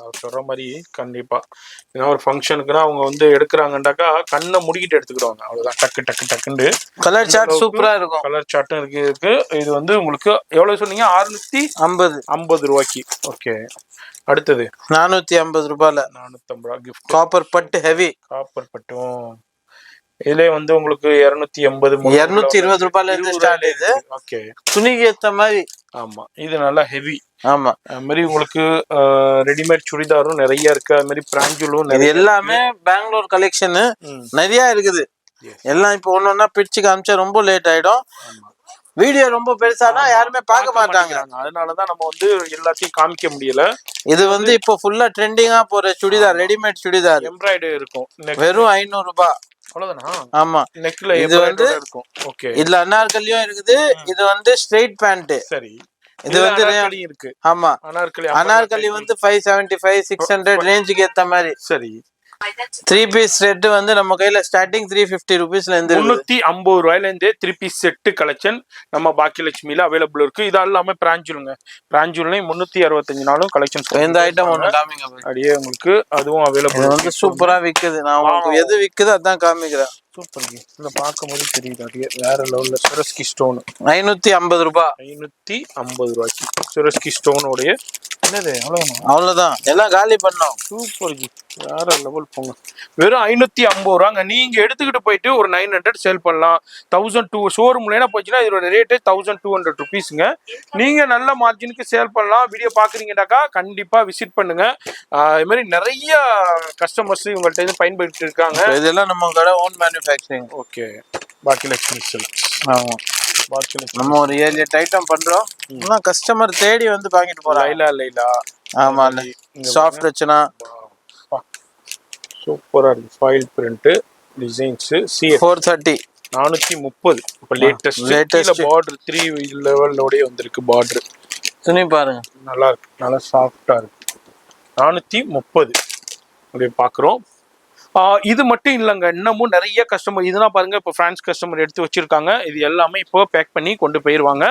அவர் சொல்ற மாதிரி கண்டிப்பா. ஏன்னா ஒரு ஃபங்க்ஷனுக்குன்னா அவங்க வந்து எடுக்கிறாங்கன்னாக்கா கண்ணை முடிக்கிட்டு எடுத்துக்கிடுவாங்க. அவ்வளவுதான். டக்குன்னு கலர் சார்ட் சூப்பரா இருக்கும். கலர் சார்ட்டும் இருக்கு. இது வந்து உங்களுக்கு எவ்வளவு சொன்னீங்க? 650 ரூபாய்க்கு. ஓகே அடுத்தது 450 ரூபாயில. 450 ரூபாய் கிஃப்ட். காப்பர் பட்டு ஹெவி. காப்பர் பட்டும் இதுல வந்து உங்களுக்கு 280 220 ரூபாயில இருந்து ஸ்டார்ட். இது ஓகே துணிக்கு ஏத்த மாதிரி. ஆமா இது நல்லா ஹெவி. ஆமா அது மாதிரி உங்களுக்கு ரெடிமேட் சுடிதாரும் நிறைய இருக்கு. அது மாதிரி பிராஞ்சுலும் நிறைய. எல்லாமே பெங்களூர் கலெக்ஷன் நிறைய இருக்குது. எல்லாம் இப்போ ஒன்னொன்னா பிரிச்சு காமிச்சா ரொம்ப லேட் ஆயிடும். வீடியோ ரொம்ப பெருசானா யாருமே பார்க்க மாட்டாங்க. அதனாலதான் நம்ம வந்து எல்லாத்தையும் காமிக்க முடியல. இது வந்து இப்போ ஃபுல்லா ட்ரெண்டிங்கா போற சுடிதார், ரெடிமேட் சுடிதார். எம்ப்ராய்டரி இருக்கும். வெறும் 500 ரூபாய். அவ்வளவுதானா? ஆமா நெக்ல இது வந்து இருக்கும். ஓகே இதுல அனார்கலியும் இருக்குது. இது வந்து ஸ்ட்ரைட் பேண்ட். சரி இது வந்து இருக்கு. ஆமா அனார்கலி வந்து 575 600 ரேஞ்சுக்கு ஏத்த மாதிரி. சரி த்ரீ பீஸ் செட் வந்து நம்ம கையில ஸ்டார்டிங் 350 ருபீஸ்ல இருந்து 350 ரூபாயில இருந்து 3 பீஸ் செட்டு கலெக்ஷன் நம்ம பாக்கியலட்சுமியில அவைலபிள் இருக்கு. இது எல்லாமே பிராஞ்சுலுங்க. பிராஞ்சுலையும் 365 நாளும் கலெக்ஷன். இந்த ஐட்டம் ஒன்று காமிங்க அப்படியே உங்களுக்கு அதுவும் அவைலபிள் வந்து சூப்பரா விக்குது. நான் உங்களுக்கு எது விக்குது அதான் காமிக்கிறேன். சூப்பர். இதை பார்க்கும்போது தெரியுது அப்படியே வேற லெவல்ல. சுரஸ்கி ஸ்டோன் 550 ரூபாய். 550 ரூபாய்க்கு சுரஸ்கி ஸ்டோனோடைய என்னது அவ்வளவுதான், எல்லாம் காலி பண்ணோம். சூப்பர் ஜி, வேற லெவல் போங்க. வெறும் 550 ரூபாங்க. நீங்க எடுத்துக்கிட்டு போயிட்டு ஒரு 900 சேல் பண்ணலாம். 1200 ஷோரூம்ல போச்சுன்னா இதோட ரேட்டு 1200 ருபீஸுங்க. நீங்க நல்ல மார்ஜினுக்கு சேல் பண்ணலாம். வீடியோ பாக்குறீங்கன்னாக்கா கண்டிப்பா விசிட் பண்ணுங்க. இது மாதிரி நிறைய கஸ்டமர்ஸ் இவங்கள்ட்ட இருந்து பயன்படுத்தி இருக்காங்க. இதெல்லாம் நம்ம கடை own manufacturing. Okay, Bhagyalakshmi silks. ஆமா, நம்ம ஒரு 7-8 ஐட்டம் பண்றோம். கஸ்டமர் தேடி வந்து வாங்கிட்டு போறாங்க. லைலா ஆமா, சாஃப்ட் வச்சுனா சூப்பரா இருக்கு. Foil print designs. சி 430 430. இப்போ லேட்டஸ்ட் பார்டர் 3 லெவலோடய வந்திருக்கு. பார்டர் துணி பாருங்க, நல்லா இருக்கு, நல்லா சாஃப்டா இருக்கு. 430 அப்படியே பாக்குறோம். இது மட்டும் இல்லைங்க, இன்னமும் நிறைய கஸ்டமர் இதெல்லாம் பாருங்க. இப்போ பிரான்ஸ் கஸ்டமர் எடுத்து வச்சிருக்காங்க. இது எல்லாமே இப்போ பேக் பண்ணி கொண்டு போயிருவாங்க.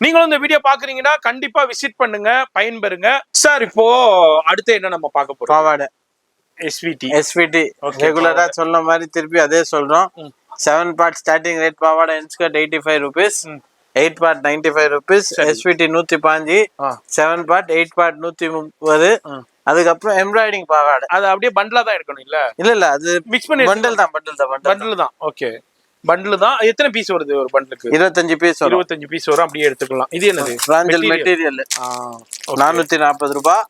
நீங்களும் இந்த வீடியோ பாக்குறீங்கன்னா கண்டிப்பா விசிட் பண்ணுங்க, பயன்பெறுங்க. சார் இப்போ அடுத்து என்ன நம்ம பார்க்க போறோம்? பாவாடை எஸ்விடி ரெகுலரா சொன்ன மாதிரி திருப்பி அதே சொல்றோம். 7 பார்ட் ஸ்டார்டிங் ரேட் பாவாடை inskirt 85 rupees, 8 part 95 rupees, SVT 105, 7 part 8 part 130. அதுக்கப்புறம் எம்ப்ராய்டிங் பாவாடை. அது அப்படியே பண்டலா தான் எடுக்கணும். இல்ல அது மிக்ஸ் பண்ணி பண்டல் தான். ஓகே, பண்டில் தான். எத்தனை பீஸ் வருது ஒரு பண்டலுக்கு? 25 பீஸ். 25 பீஸ் வரும். அப்படியே எடுத்துக்கலாம். இது என்னது? பிராஞ்சல் மெட்டீரியல். 440 ரூபாய்.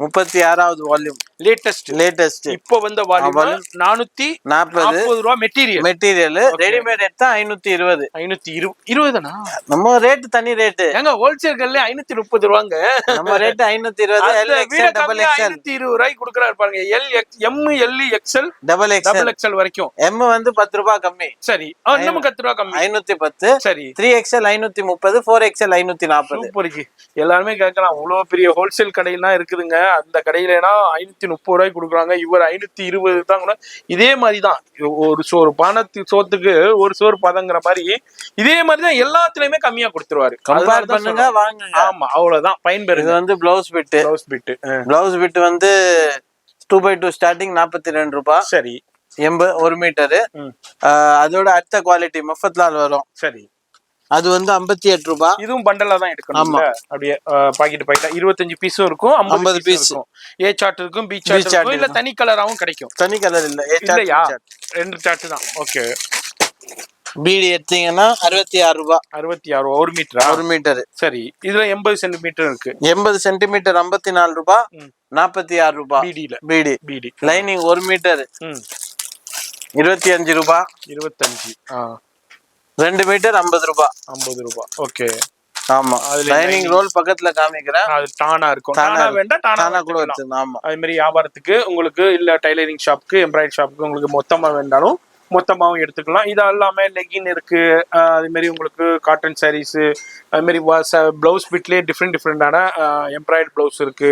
36வது வால்யூம். லேட்டஸ்ட் இப்போ வந்த வால்யூம் 440 ரூபாய். மெட்டீரியல் ரெடிமேட் எடுத்தா 520. 520 தானா? நம்ம ரேட் தனி ரேட். ஏங்க ஹோல்சேல் கல்ல 530 ரூபாங்க. நம்ம rate 520. L XL double XL 520 ரூபாய்க்கு கொடுக்கறாரு பாருங்க. L M L XL double XL வரைக்கும். எம் வந்து 10 ரூபாய் கம்மி. சரி, இன்னும் 10 ரூபாய் கம்மி. 510. சரி, 3XL 530, 4XL 540. Super G. எல்லாருமே கேட்கலாம், அவ்வளவு பெரிய ஹோல்சேல் கடையெல்லாம் இருக்குதுங்க, அந்த கடையிலனா 530 ரூபாய்க்கு கொடுக்குறாங்க, இவர் 520 தான் கூட. இதே மாதிரிதான் ஒரு சோறு பானத்து சோத்துக்கு ஒரு சோறு பதங்கிற மாதிரி இதே மாதிரிதான் எல்லாத்துலயுமே கம்மியா கொடுத்துருவாரு. கம்பேர் பண்ணுங்க, வாங்குங்க. ஆமா, அவ்வளவுதான். பயன்பெறுங்க. இது வந்து பிளவுஸ் பிட் வந்து 2x2 ஸ்டார்டிங் 42 ரூபாய். சரி, 1 மீட்டரு. அதோட அடுத்த குவாலிட்டி மஃபத்லால் வரும். சரி, அது வந்து 58 ரூபாய். இதுவும் பண்டலா தான் எடுக்கணும். அப்படியே பாக்கெட் 25 பீஸும் இருக்கும், 50 பீஸ் இருக்கும். ஏ சார்ட் இருக்கும், பி சார்ட் இருக்கும், இல்ல தனி கலராவும் கிடைக்கும். தனி கலர் இல்ல, ஏ சார்ட். 2 சார்ட் தான். ஓகே. பீடி எடுத்தீங்கன்னா 66 ரூபாய். 66 1 மீட்டரா? 1 மீட்டர். சரி, இதுல 80 சென்டிமீட்டர் இருக்கு. 80 சென்டிமீட்டர் 54 ரூபாய். 46 ரூபாய். பீடி லைனிங் 1 மீட்டர் 25 ரூபாய். 25. 2 மீட்டர் 50 ரூபாய். 50 ரூபாய். ஓகே. ஆமா, லைனிங் ரோல் பக்கத்துல காமிக்கிறேன். அது டானா இருக்கும். டானா வேண்டாம், டானா கூட வச்சுக்கலாம். ஆமா, அது மாதிரி வியாபாரத்துக்கு உங்களுக்கு இல்ல டைலரிங் ஷாப்புக்கு, எம்ப்ராய்டரி ஷாப்புக்கு உங்களுக்கு மொத்தமா வேண்டாலும் மொத்தமாகவும் எடுத்துக்கலாம். இது எல்லாமே லெகின் இருக்கு. அது மாதிரி உங்களுக்கு காட்டன் சாரீஸ், அது மாதிரி பிளவுஸ் பிட்லேயே டிஃப்ரெண்டான எம்ப்ராய்டரி பிளவுஸ் இருக்கு,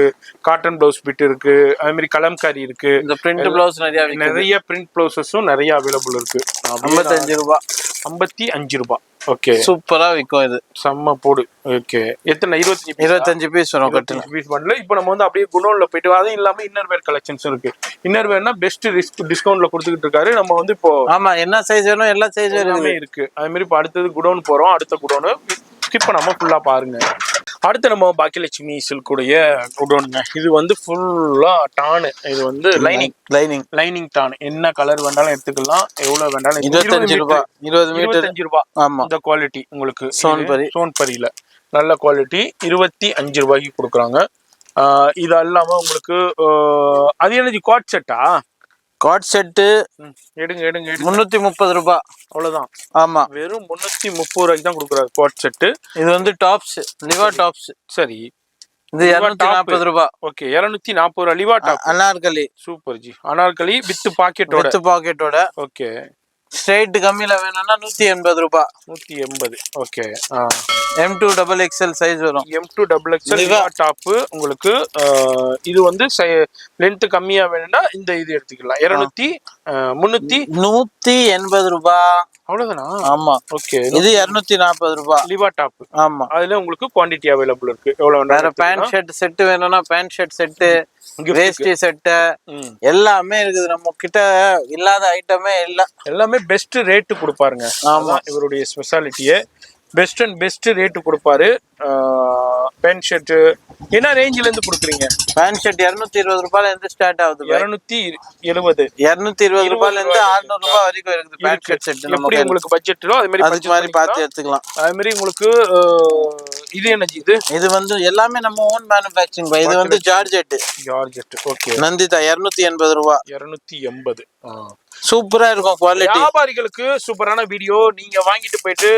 காட்டன் பிளவுஸ் பிட் இருக்கு, அது மாதிரி கலம்காரி இருக்கு. இந்த பிரிண்ட் பிளவுஸ் நிறைய பிரிண்ட் பிளவுஸஸும் நிறைய அவைலபிள் இருக்கு. 55 ரூபாய். 55 ரூபாய். ஓகே, சூப்பரா விற்கும். இது செம்ம போடு. ஓகே, எத்தனை? 25 பீஸ் வரும். 25 பீஸ் பண்ணல. இப்போ நம்ம வந்து அப்படியே குடோன்ல போயிட்டு, அதுவும் இல்லாம இன்னர் வேர் கலெக்ஷன்ஸ் இருக்கு. இன்னர் வேர்னா பெஸ்ட் டிஸ்கவுண்ட்ல கொடுத்துக்கிட்டு இருக்காரு. நம்ம வந்து இப்போ ஆமா, என்ன சைஸ் வேணும் எல்லா சைஸ் எல்லாமே இருக்கு. அதே மாதிரி இப்போ அடுத்தது குடோன் போறோம். அடுத்த குடோனு ஸ்கிப் பண்ணாம ஃபுல்லா பாருங்க. அடுத்து நம்ம பாக்கியலட்சுமி சில்குடைய குடோனுங்க. இது வந்து ஃபுல்லா டானு. இது வந்து லைனிங் டான். என்ன கலர் வேண்டாலும் எடுத்துக்கலாம், எவ்வளவு வேண்டாலும். 25 ரூபாய். 25 ரூபாய். ஆமா, இந்த குவாலிட்டி உங்களுக்கு சோன்பரியில நல்ல குவாலிட்டி 25 ரூபாய்க்கு கொடுக்குறாங்க. இது இல்லாம உங்களுக்கு அது என்னது குவாட் செட்டா? காட் செட்டு எடுங்க 330 ரூபாய். அவ்வளவுதான். ஆமா, வெறும் 330 ரூபாய்க்கு தான் கொடுக்குறாரு குவாட் செட்டு. இது வந்து டாப்ஸ், லிவா டாப்ஸ். சரி, இது 240 ரூபாய். ஓகே, 240 ரூபாய் Liva top. Anarkali. Super ji. Anarkali with பாக்கெட்டோட. ஓகே, ஸ்ட்ரைட் கம்மியில வேணும்னா 180 ரூபாய். 180. Okay. M2 double XL size வரும். M2 டபுள் எக்ஸ்எல் டாப் உங்களுக்கு. இது வந்து லென்த் கம்மியா வேணும்னா இந்த இது எடுத்துக்கலாம். 180 ரூபாய். அவ்வளவுதானா? ஆமா. ஓகே. இது 240 ரூபாய் லிவா டாப். ஆமா. அதுல உங்களுக்கு குவாண்டிட்டி அவைலபிள் இருக்கு. எவ்வளவு வேற பேண்ட் ஷர்ட் செட் வேணும்னா பேண்ட் ஷர்ட் செட், வேஷ்டி செட் எல்லாமே இருக்குது. நம்ம கிட்ட இல்லாத ஐட்டமே இல்ல. எல்லாமே பெஸ்ட் ரேட் கொடுப்பாருங்க. ஆமா, இவருடைய ஸ்பெஷாலிட்டியே பெஸ்ட் அண்ட் பெஸ்ட் ரேட்டு கொடுப்பாரு. பேண்ட் ஷர்ட் என்ன ரேஞ்சில இருந்து கொடுக்குறீங்க? பேண்ட் ஷர்ட் 220 ரூபாயில இருந்து ஸ்டார்ட் ஆகுது. 220 ரூபாயில இருந்து 600 ரூபாய் வரைக்கும் இருக்குது பேண்ட் ஷர்ட் செட். எப்படி உங்களுக்கு பட்ஜெட்டோ அது மாதிரி பார்த்து எடுத்துக்கலாம். அது மாதிரி உங்களுக்கு இது என்ன இது வந்து எல்லாமே நம்ம ஓன் மேனுஃபேக்சரிங். இது வந்து ஜார்ஜெட். ஓகே. நந்திதா 280 ரூபாய். 280. சூப்பரா இருக்கும் குவாலிட்டி. வியாபாரிகளுக்கு சூப்பரான வீடியோ. நீங்க வாங்கிட்டு போயிட்டு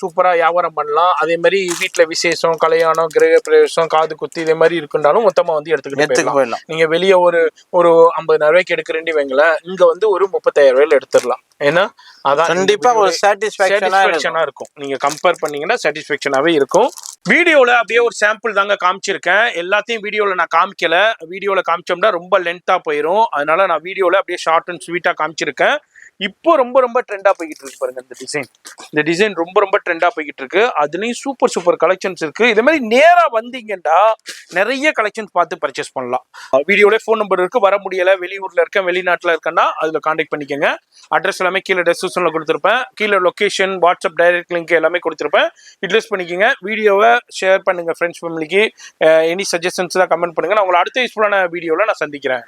சூப்பரா வியாபாரம் பண்ணலாம். அதே மாதிரி வீட்டுல விசேஷம், கல்யாணம், கிரக பிரவேசம், காது குத்து இதே மாதிரி இருக்குன்னாலும் மொத்தமா வந்து எடுத்துக்கிட்டு போயிடலாம். நீங்க வெளியே ஒரு 50,000 ரூபாய்க்கு எடுக்கிறேன்னு வைங்களேன், இங்க வந்து ஒரு 35,000 ரூபாயில எடுத்துடலாம். ஏன்னா அதான் கண்டிப்பா ஒரு சாட்டிஸ்ஃபேக்ஷனா இருக்கும். நீங்க கம்பேர் பண்ணீங்கன்னா சாட்டிஸ்ஃபேக்ஷனாவே இருக்கும். வீடியோல அப்படியே ஒரு சாம்பிள் தாங்க காமிச்சிருக்கேன். எல்லாத்தையும் வீடியோல நான் காமிக்கல. வீடியோல காமிச்சோம்னா ரொம்ப லென்த்தா போயிடும். அதனால நான் வீடியோல அப்படியே ஷார்ட் அண்ட் ஸ்வீட்டா காமிச்சிருக்கேன். இப்போ ரொம்ப ட்ரெண்டா போய்கிட்டு இருக்கு பாருங்க இந்த டிசைன் ரொம்ப ட்ரெண்டா போய்கிட்டு இருக்கு. அதுலயும் சூப்பர் கலெக்ஷன்ஸ் இருக்கு. இதே மாதிரி நேரா வந்தீங்கன்னா நிறைய கலெக்ஷன்ஸ் பார்த்து பர்ச்சேஸ் பண்ணலாம். வீடியோல ஃபோன் நம்பர் இருக்கு. வர முடியல, வெளியூர்ல இருக்கேன், வெளிநாட்டுல இருக்கேன்னா அதுல கான்டாக்ட் பண்ணிக்கோங்க. அட்ரஸ் எல்லாமே கீழே டெஸ்கிரிப்ஷன்ல கொடுத்துருப்பேன். கீழே லொகேஷன், வாட்ஸ்அப் டைரக்ட் லிங்க் எல்லாமே கொடுத்துருப்பேன். யூட்டிலைஸ் பண்ணிக்கோங்க. வீடியோவை ஷேர் பண்ணுங்க ஃப்ரெண்ட்ஸ் ஃபேமிலிக்கு. எனி சஜஷன்ஸ் தான் கமெண்ட் பண்ணுங்க. நான் உங்களை அடுத்த யூஸ்ஃபுல்லான வீடியோல நான் சந்திக்கிறேன்.